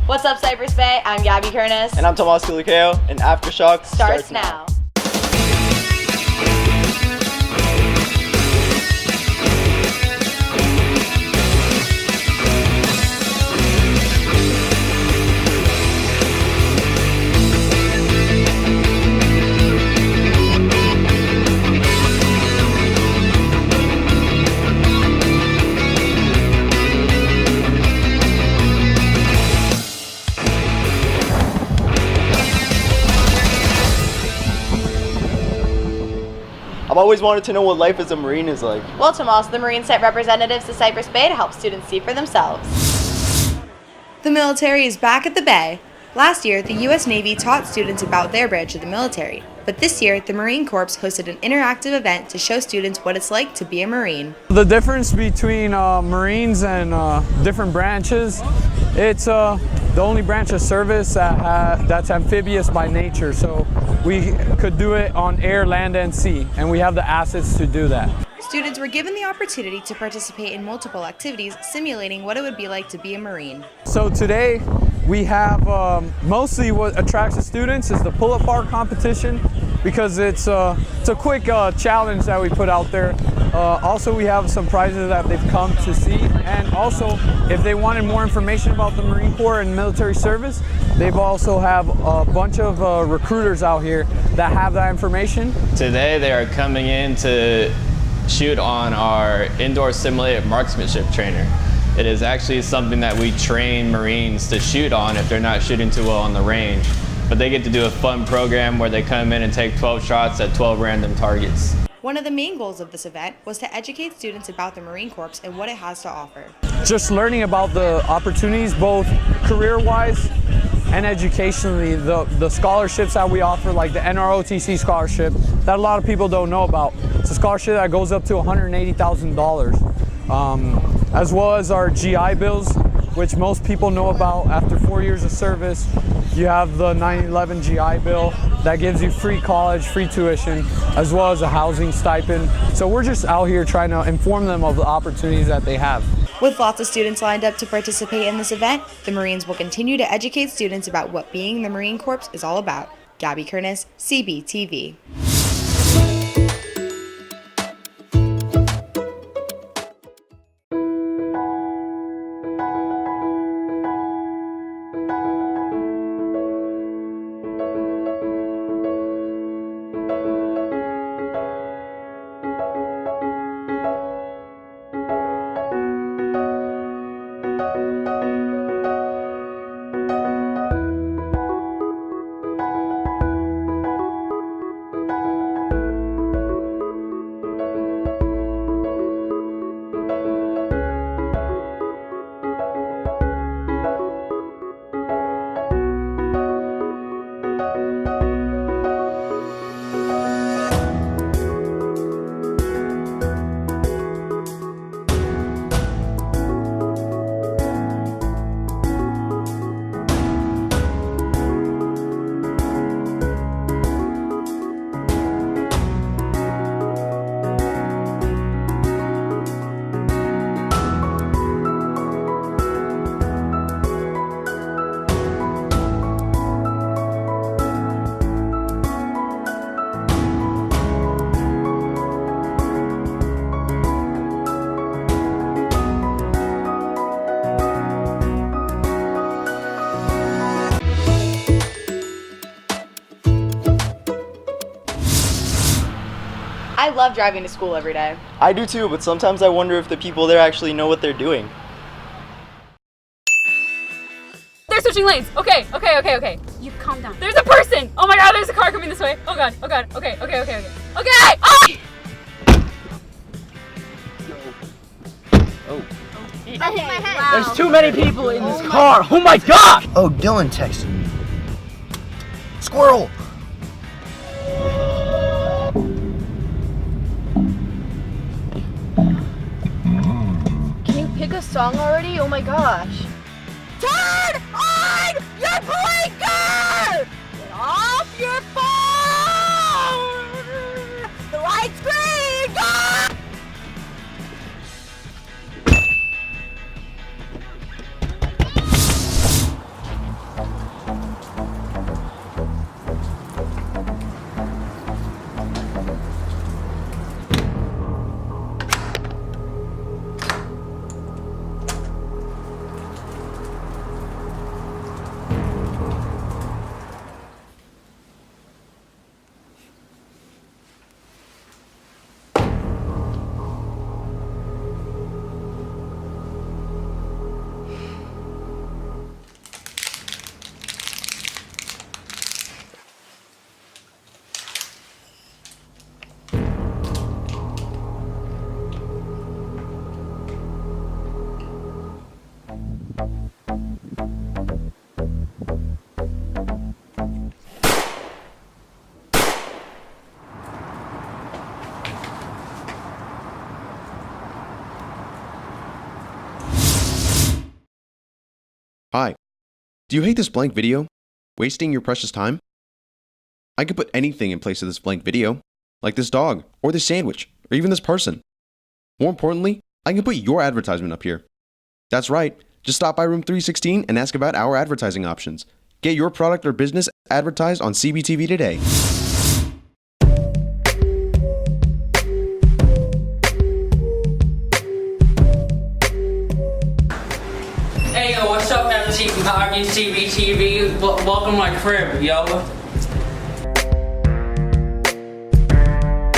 What's up, Cypress Bay? I'm Gabby Kernis. And I'm Tomas Kulikeo, and Aftershock starts now. I've always wanted to know what life as a Marine is like. Well, Tomas, the Marines sent representatives to Cypress Bay to help students see for themselves. The military is back at the Bay. Last year, the U.S. Navy taught students about their branch of the military. But this year, the Marine Corps hosted an interactive event to show students what it's like to be a Marine. The difference between Marines and different branches, it's the only branch of service that's amphibious by nature. So we could do it on air, land, and sea, and we have the assets to do that. Students were given the opportunity to participate in multiple activities, simulating what it would be like to be a Marine. So today we have mostly what attracts the students is the pull-up bar competition, because it's a quick challenge that we put out there. Also, we have some prizes that they've come to see, and also if they wanted more information about the Marine Corps and military service, they've also have a bunch of recruiters out here that have that information. Today they are coming in to shoot on our indoor simulated marksmanship trainer. It is actually something that we train Marines to shoot on if they're not shooting too well on the range. But they get to do a fun program where they come in and take 12 shots at 12 random targets. One of the main goals of this event was to educate students about the Marine Corps and what it has to offer. Just learning about the opportunities, both career-wise and educationally, the scholarships that we offer, like the JROTC scholarship, that a lot of people don't know about. It's a scholarship that goes up to $180,000, as well as our GI Bills, which most people know about. After 4 years of service, you have the 9/11 GI Bill that gives you free college, free tuition, as well as a housing stipend. So we're just out here trying to inform them of the opportunities that they have. With lots of students lined up to participate in this event, the Marines will continue to educate students about what being in the Marine Corps is all about. Gabby Kernis, CBTV. I love driving to school every day. I do too, but sometimes I wonder if the people there actually know what they're doing. They're switching lanes. Okay. You calm down. There's a person. Oh my god, there's a car coming this way. Oh god. Okay. Oh! Wow. There's too many people in this car. Oh my god! Oh, Dylan texted me. Squirrel! Can you pick a song already? Oh my gosh. Turn on your blinker! Get off your phone! The light's green! Ah! Hi. Do you hate this blank video? Wasting your precious time? I could put anything in place of this blank video, like this dog, or this sandwich, or even this person. More importantly, I can put your advertisement up here. That's right, just stop by room 316 and ask about our advertising options. Get your product or business advertised on CBTV today. Hey yo, what's up CBTV? Welcome to my crib, yo.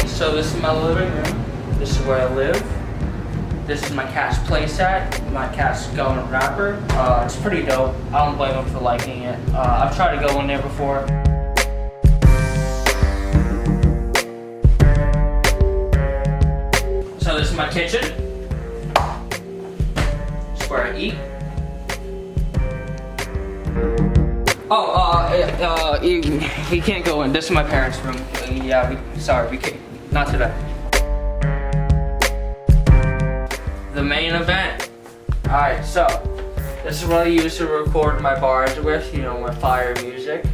So this is my living room. This is where I live. This is my cat's playset. My cat's going rapper. It's pretty dope. I don't blame him for liking it. I've tried to go in there before. So this is my kitchen. This is where I eat. Oh, he can't go in. This is my parents' room. Yeah, sorry, we can't. Not today. The main event. Alright, so this is what I use to record my bars with, you know, my fire music.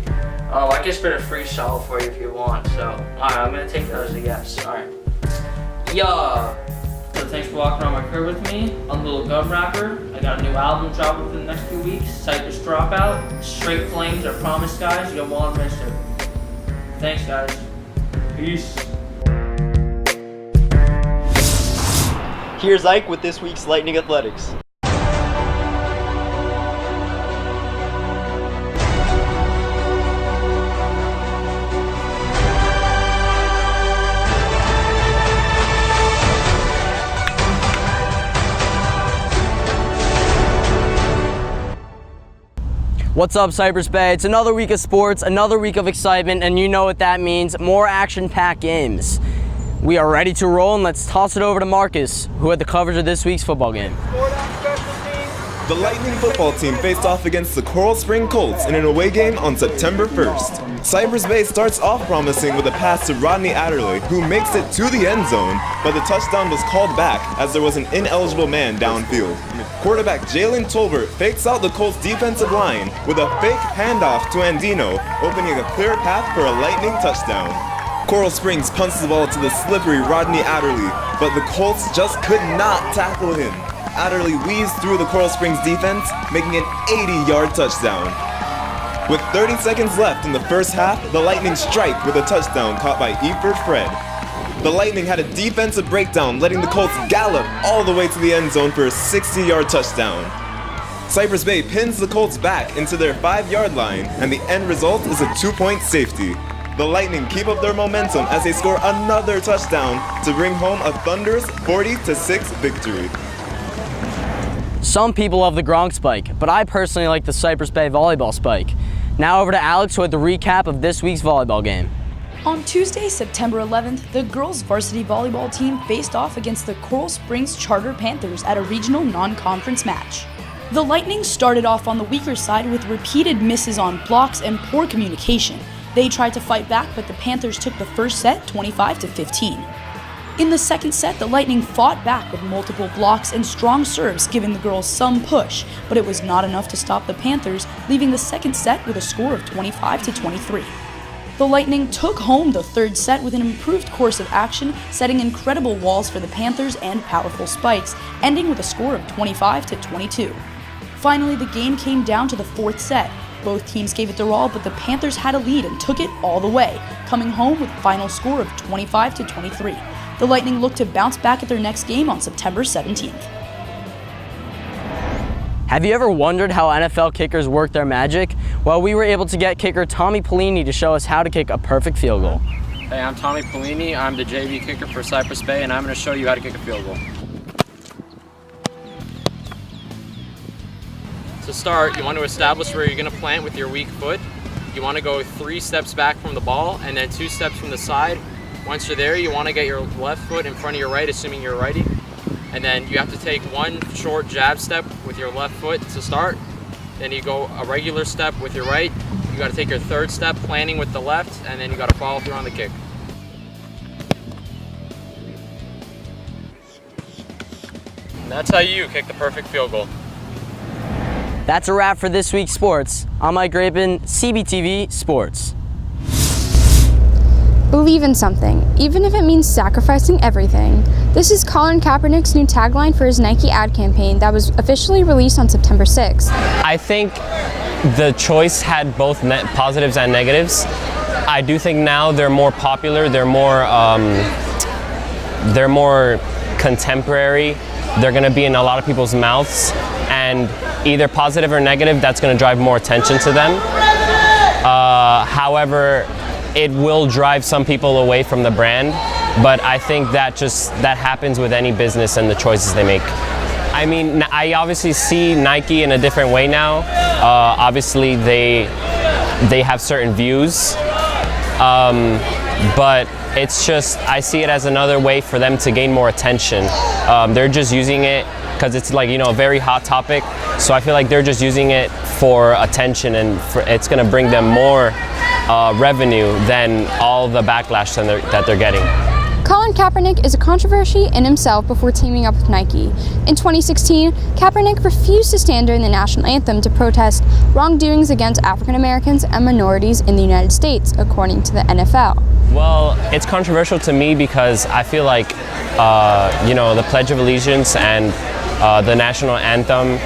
I can spit a freestyle for you if you want, so alright, I'm gonna take that as a yes. Alright. Yeah. So thanks for walking around my crib with me. I'm a little gum rapper. I got a new album dropping within the next few weeks. Cypress Dropout. Straight flames, I promise guys, you don't want to miss it. Thanks guys. Peace. Here's Ike with this week's Lightning Athletics. What's up, Cypress Bay? It's another week of sports, another week of excitement, and you know what that means, more action-packed games. We are ready to roll, and let's toss it over to Marcus, who had the coverage of this week's football game. The Lightning football team faced off against the Coral Spring Colts in an away game on September 1st. Cypress Bay starts off promising with a pass to Rodney Adderley, who makes it to the end zone, but the touchdown was called back as there was an ineligible man downfield. Quarterback Jalen Tolbert fakes out the Colts defensive line with a fake handoff to Andino, opening a clear path for a Lightning touchdown. Coral Springs punts the ball to the slippery Rodney Adderley, but the Colts just could not tackle him. Adderley weaves through the Coral Springs defense, making an 80-yard touchdown. With 30 seconds left in the first half, the Lightning strike with a touchdown caught by Eford Fred. The Lightning had a defensive breakdown, letting the Colts gallop all the way to the end zone for a 60-yard touchdown. Cypress Bay pins the Colts back into their 5-yard line, and the end result is a 2-point safety. The Lightning keep up their momentum as they score another touchdown to bring home a thunderous 40-6 victory. Some people love the Gronk spike, but I personally like the Cypress Bay volleyball spike. Now over to Alex, who had the recap of this week's volleyball game. On Tuesday, September 11th, the girls' varsity volleyball team faced off against the Coral Springs Charter Panthers at a regional non-conference match. The Lightning started off on the weaker side with repeated misses on blocks and poor communication. They tried to fight back, but the Panthers took the first set 25-15. In the second set, the Lightning fought back with multiple blocks and strong serves, giving the girls some push, but it was not enough to stop the Panthers, leaving the second set with a score of 25-23. The Lightning took home the third set with an improved course of action, setting incredible walls for the Panthers and powerful spikes, ending with a score of 25-22. Finally, the game came down to the fourth set. Both teams gave it their all, but the Panthers had a lead and took it all the way, coming home with a final score of 25-23. The Lightning look to bounce back at their next game on September 17th. Have you ever wondered how NFL kickers work their magic? Well, we were able to get kicker Tommy Pelini to show us how to kick a perfect field goal. Hey, I'm Tommy Pelini. I'm the JV kicker for Cypress Bay, and I'm going to show you how to kick a field goal. To start, you want to establish where you're going to plant with your weak foot. You want to go 3 steps back from the ball and then 2 steps from the side. Once you're there, you want to get your left foot in front of your right, assuming you're righty. And then you have to take 1 short jab step with your left foot to start. Then you go a regular step with your right. You got to take your 3rd step, planting with the left, and then you got to follow through on the kick. And that's how you kick the perfect field goal. That's a wrap for this week's sports. I'm Mike Rapin, CBTV Sports. Believe in something, even if it means sacrificing everything. This is Colin Kaepernick's new tagline for his Nike ad campaign that was officially released on September 6th. I think the choice had both positives and negatives. I do think now they're more popular, they're more contemporary, they're gonna be in a lot of people's mouths, and either positive or negative, that's gonna drive more attention to them. However, it will drive some people away from the brand, but I think that happens with any business and the choices they make. I mean, I obviously see Nike in a different way now. Obviously, they have certain views, but it's just, I see it as another way for them to gain more attention. They're just using it because it's like, a very hot topic. So I feel like they're just using it for attention, and it's going to bring them more revenue than all the backlash that they're getting. Colin Kaepernick is a controversy in himself before teaming up with Nike. In 2016, Kaepernick refused to stand during the national anthem to protest wrongdoings against African Americans and minorities in the United States, according to the NFL. Well, it's controversial to me because I feel like, the Pledge of Allegiance and the national anthem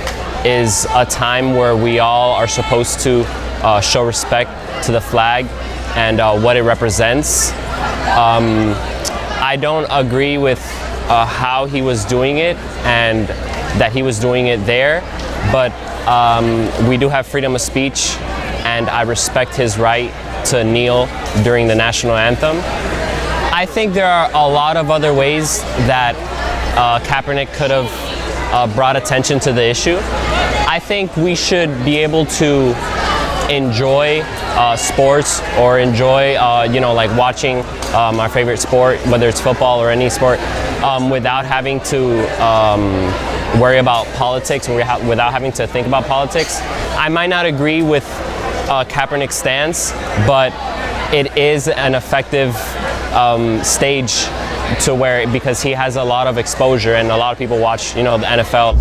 is a time where we all are supposed to show respect to the flag and what it represents. I don't agree with how he was doing it and that he was doing it there, but we do have freedom of speech, and I respect his right to kneel during the national anthem. I think there are a lot of other ways that Kaepernick could have brought attention to the issue. I think we should be able to enjoy sports or enjoy, like watching our favorite sport, whether it's football or any sport, without having to worry about politics, without having to think about politics. I might not agree with Kaepernick's stance, but it is an effective stage because he has a lot of exposure and a lot of people watch, the NFL.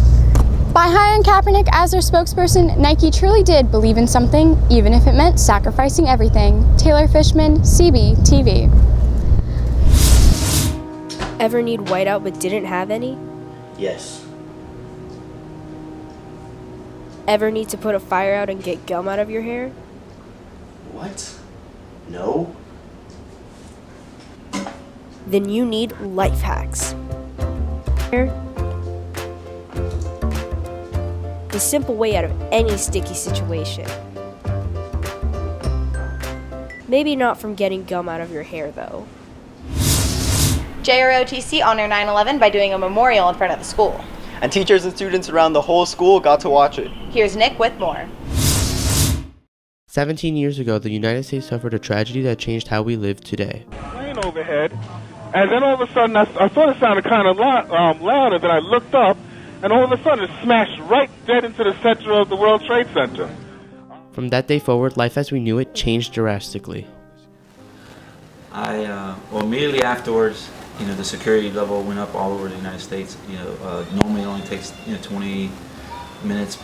By hiring Kaepernick as their spokesperson, Nike truly did believe in something, even if it meant sacrificing everything. Taylor Fishman, CBTV. Ever need whiteout but didn't have any? Yes. Ever need to put a fire out and get gum out of your hair? What? No. Then you need life hacks. The simple way out of any sticky situation. Maybe not from getting gum out of your hair, though. JROTC honored 9/11 by doing a memorial in front of the school. And teachers and students around the whole school got to watch it. Here's Nick with more. 17 years ago, the United States suffered a tragedy that changed how we live today. Plane overhead, and then all of a sudden I thought it sounded kind of louder, then I looked up, and all of a sudden it smashed right dead into the center of the World Trade Center. From that day forward, life as we knew it changed drastically. Immediately afterwards, the security level went up all over the United States. Normally it only takes 20 minutes,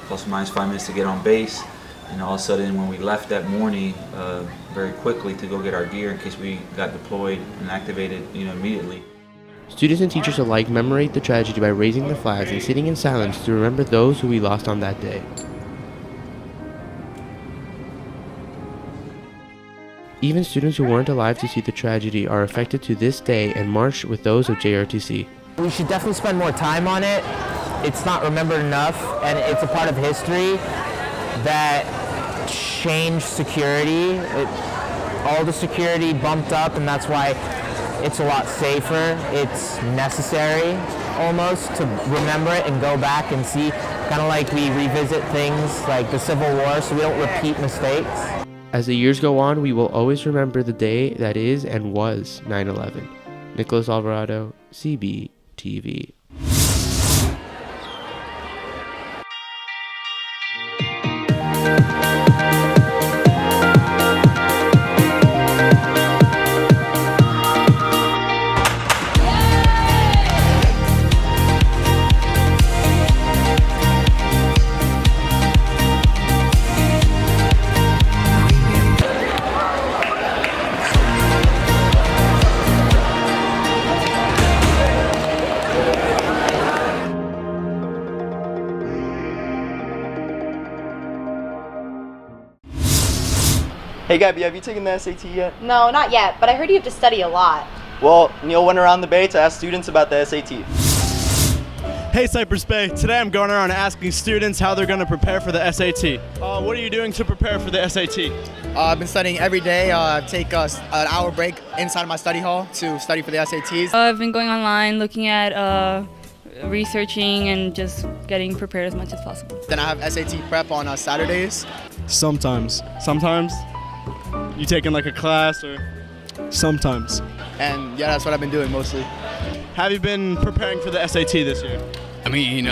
plus or minus 5 minutes to get on base. And all of a sudden, when we left that morning, very quickly to go get our gear in case we got deployed and activated, immediately. Students and teachers alike commemorate the tragedy by raising their flags and sitting in silence to remember those who we lost on that day. Even students who weren't alive to see the tragedy are affected to this day and march with those of JROTC. We should definitely spend more time on it. It's not remembered enough, and it's a part of history that changed security. All the security bumped up, and that's why it's a lot safer. It's necessary almost to remember it and go back and see, kind of like we revisit things like the Civil War so we don't repeat mistakes. As the years go on, we will always remember the day that is and was 9/11. Nicholas Alvarado, CBTV. Hey Gabby, have you taken the SAT yet? No, not yet, but I heard you have to study a lot. Well, Neil went around the Bay to ask students about the SAT. Hey Cypress Bay, today I'm going around asking students how they're going to prepare for the SAT. What are you doing to prepare for the SAT? I've been studying every day. I take an hour break inside my study hall to study for the SATs. I've been going online, looking at researching and just getting prepared as much as possible. Then I have SAT prep on Saturdays. Sometimes. Sometimes? You taking like a class or? Sometimes. And yeah, that's what I've been doing mostly. Have you been preparing for the SAT this year? I mean,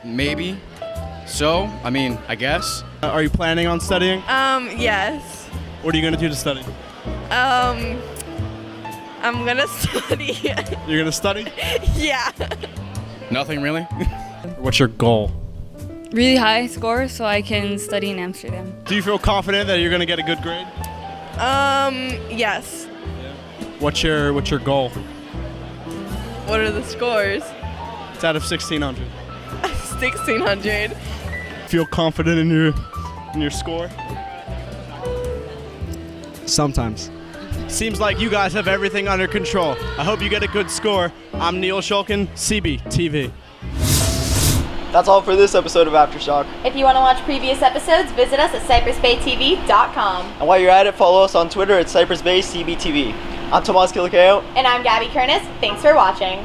maybe. So, I mean, I guess. Are you planning on studying? Yes. What are you going to do to study? I'm gonna study. You're going to study? Yeah. Nothing really. What's your goal? Really high score so I can study in Amsterdam. Do you feel confident that you're going to get a good grade? Yes. What's your goal? What are the scores? It's out of 1,600. 1,600. Feel confident in your score? Sometimes. Seems like you guys have everything under control. I hope you get a good score. I'm Neil Shulkin, CBTV. That's all for this episode of Aftershock. If you want to watch previous episodes, visit us at cypressbaytv.com. And while you're at it, follow us on Twitter at Cypress Bay CBTV. I'm Tomas Kilakeo. And I'm Gabby Kernis. Thanks for watching.